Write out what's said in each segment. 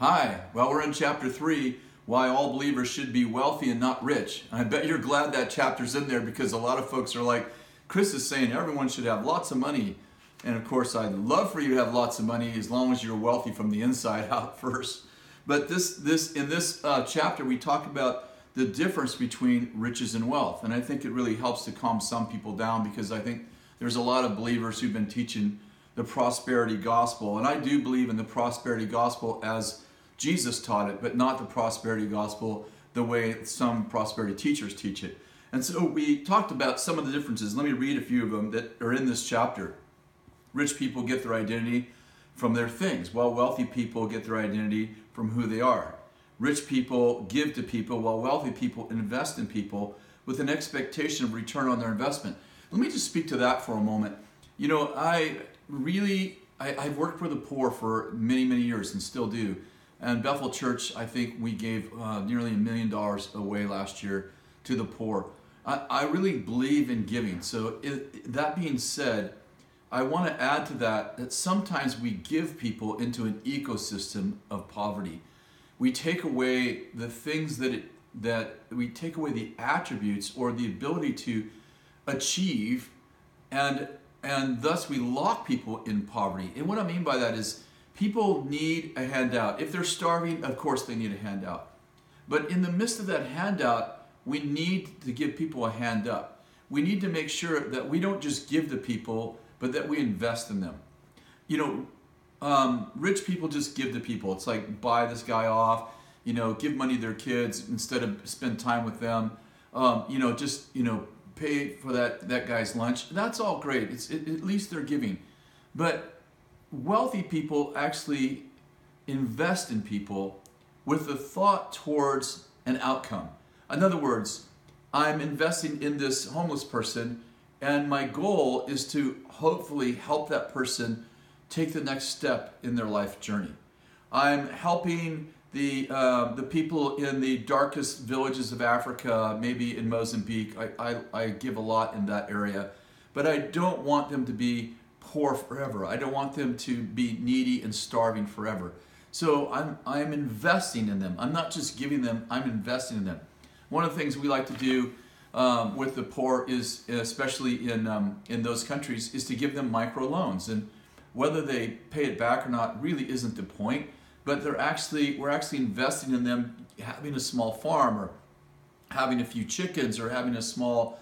Hi, well, we're in chapter 3, why all believers should be wealthy and not rich. I bet you're glad that chapter's in there because a lot of folks are like, Chris is saying everyone should have lots of money. And of course, I'd love for you to have lots of money as long as you're wealthy from the inside out first. But in this chapter, we talk about the difference between riches and wealth. And I think it really helps to calm some people down because I think there's a lot of believers who've been teaching the prosperity gospel. And I do believe in the prosperity gospel as Jesus taught it, but not the prosperity gospel the way some prosperity teachers teach it. And so we talked about some of the differences. Let me read a few of them that are in this chapter. Rich people get their identity from their things, while wealthy people get their identity from who they are. Rich people give to people, while wealthy people invest in people with an expectation of return on their investment. Let me just speak to that for a moment. You know, I've worked for the poor for many, many years and still do. And Bethel Church, I think we gave nearly $1 million away last year to the poor. I really believe in giving. So that being said, I want to add to that sometimes we give people into an ecosystem of poverty. We take away the things that we take away the attributes or the ability to achieve, and thus we lock people in poverty. And what I mean by that is people need a handout. If they're starving, of course they need a handout. But in the midst of that handout, we need to give people a hand up. We need to make sure that we don't just give to people, but that we invest in them. You know, rich people just give to people. It's like buy this guy off, give money to their kids instead of spend time with them. Pay for that guy's lunch. That's all great. At least they're giving. But wealthy people actually invest in people with the thought towards an outcome. In other words, I'm investing in this homeless person, and my goal is to hopefully help that person take the next step in their life journey. I'm helping the people in the darkest villages of Africa, maybe in Mozambique. I give a lot in that area, but I don't want them to be poor forever. I don't want them to be needy and starving forever. So I'm investing in them. I'm not just giving them, I'm investing in them. One of the things we like to do with the poor is, especially in those countries, is to give them microloans. And whether they pay it back or not really isn't the point, but we're actually investing in them having a small farm or having a few chickens or having a small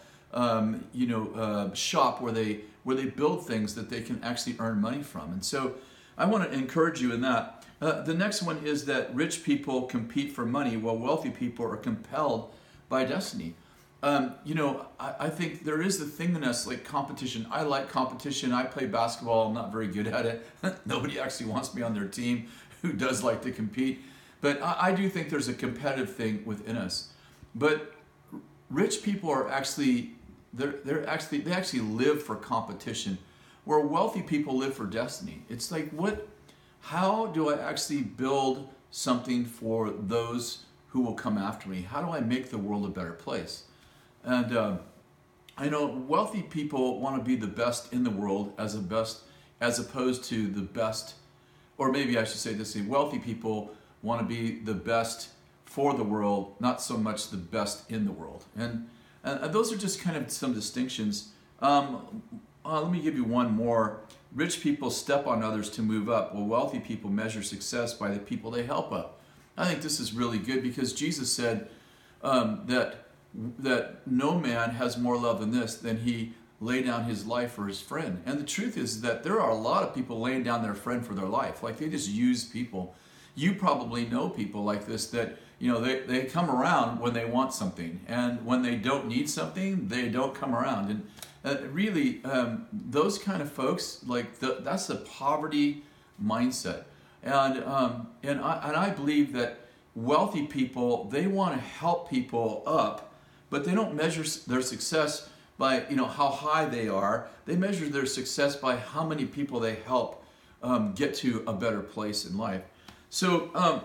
shop where they build things that they can actually earn money from. And so I want to encourage you in that. The next one is that rich people compete for money while wealthy people are compelled by destiny. I think there is the thing in us like competition. I like competition. I play basketball. I'm not very good at it. Nobody actually wants me on their team who does like to compete. But I do think there's a competitive thing within us. But rich people are actually they actually live for competition, where wealthy people live for destiny. It's like, how do I actually build something for those who will come after me? How do I make the world a better place? And I know wealthy people want to be the best in the world as opposed to the best, or maybe I should say this way, wealthy people want to be the best for the world, not so much the best in the world. And those are just kind of some distinctions. Let me give you one more. Rich people step on others to move up, while wealthy people measure success by the people they help up. I think this is really good because Jesus said that no man has more love than this, than he lay down his life for his friend. And the truth is that there are a lot of people laying down their friend for their life. Like, they just use people. You probably know people like this that, they come around when they want something, and when they don't need something, they don't come around. And really, those kind of folks, that's a poverty mindset. And I believe that wealthy people, they want to help people up, but they don't measure their success by how high they are. They measure their success by how many people they help get to a better place in life. So,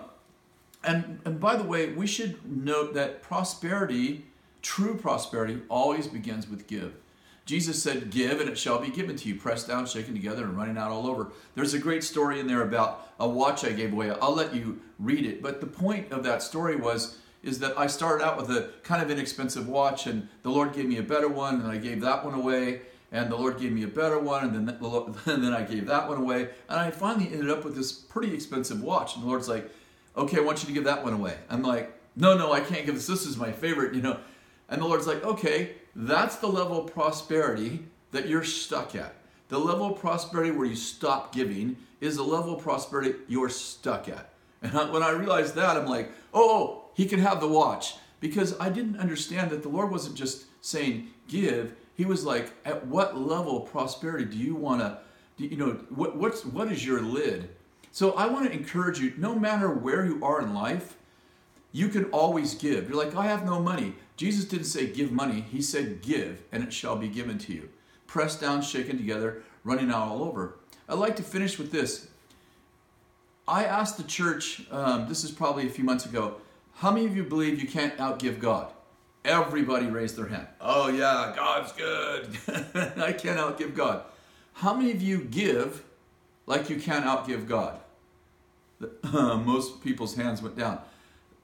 and by the way, we should note that true prosperity, always begins with give. Jesus said, give and it shall be given to you, pressed down, shaken together, and running out all over. There's a great story in there about a watch I gave away. I'll let you read it. But the point of that story is that I started out with a kind of inexpensive watch, and the Lord gave me a better one, and I gave that one away, and the Lord gave me a better one, and then I gave that one away, and I finally ended up with this pretty expensive watch, and the Lord's like, okay, I want you to give that one away. I'm like, no, I can't give this. This is my favorite, And the Lord's like, okay, that's the level of prosperity that you're stuck at. The level of prosperity where you stop giving is the level of prosperity you're stuck at. And when I realized that, I'm like, oh, he can have the watch. Because I didn't understand that the Lord wasn't just saying give. He was like, at what level of prosperity do you want to, what is your lid? So I want to encourage you, no matter where you are in life, you can always give. You're like, I have no money. Jesus didn't say give money. He said give, and it shall be given to you. Pressed down, shaken together, running out all over. I'd like to finish with this. I asked the church, this is probably a few months ago, how many of you believe you can't outgive God? Everybody raised their hand. Oh yeah, God's good. I can't outgive God. How many of you give like you can't outgive God? Most people's hands went down.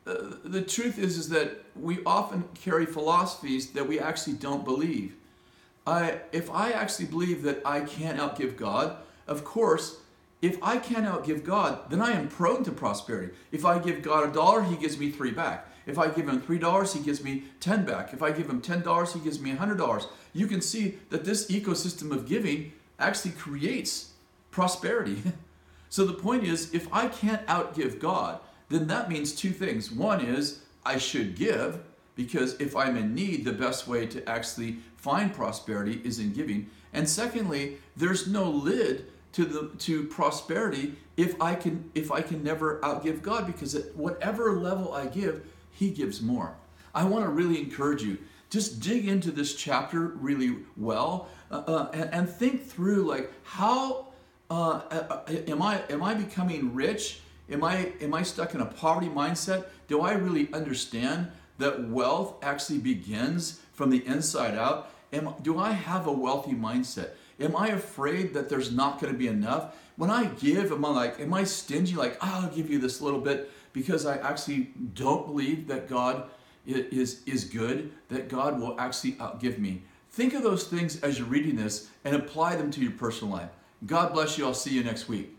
The truth is that we often carry philosophies that we actually don't believe. If I actually believe that I can't outgive God, of course, if I can't outgive God, then I am prone to prosperity. If I give God $1, he gives me $3 back. If I give him $3, he gives me $10 back. If I give him $10, he gives me $100. You can see that this ecosystem of giving actually creates prosperity. So the point is, if I can't outgive God, then that means two things. One is I should give, because if I'm in need, the best way to actually find prosperity is in giving. And secondly, there's no lid to prosperity if I can never outgive God, because at whatever level I give, he gives more. I want to really encourage you, just dig into this chapter really well and think through, like, how am I becoming rich? Am I stuck in a poverty mindset? Do I really understand that wealth actually begins from the inside out? Do I have a wealthy mindset? Am I afraid that there's not going to be enough? When I give, am I stingy? Like, I'll give you this little bit because I actually don't believe that God is good, that God will actually outgive me. Think of those things as you're reading this and apply them to your personal life. God bless you. I'll see you next week.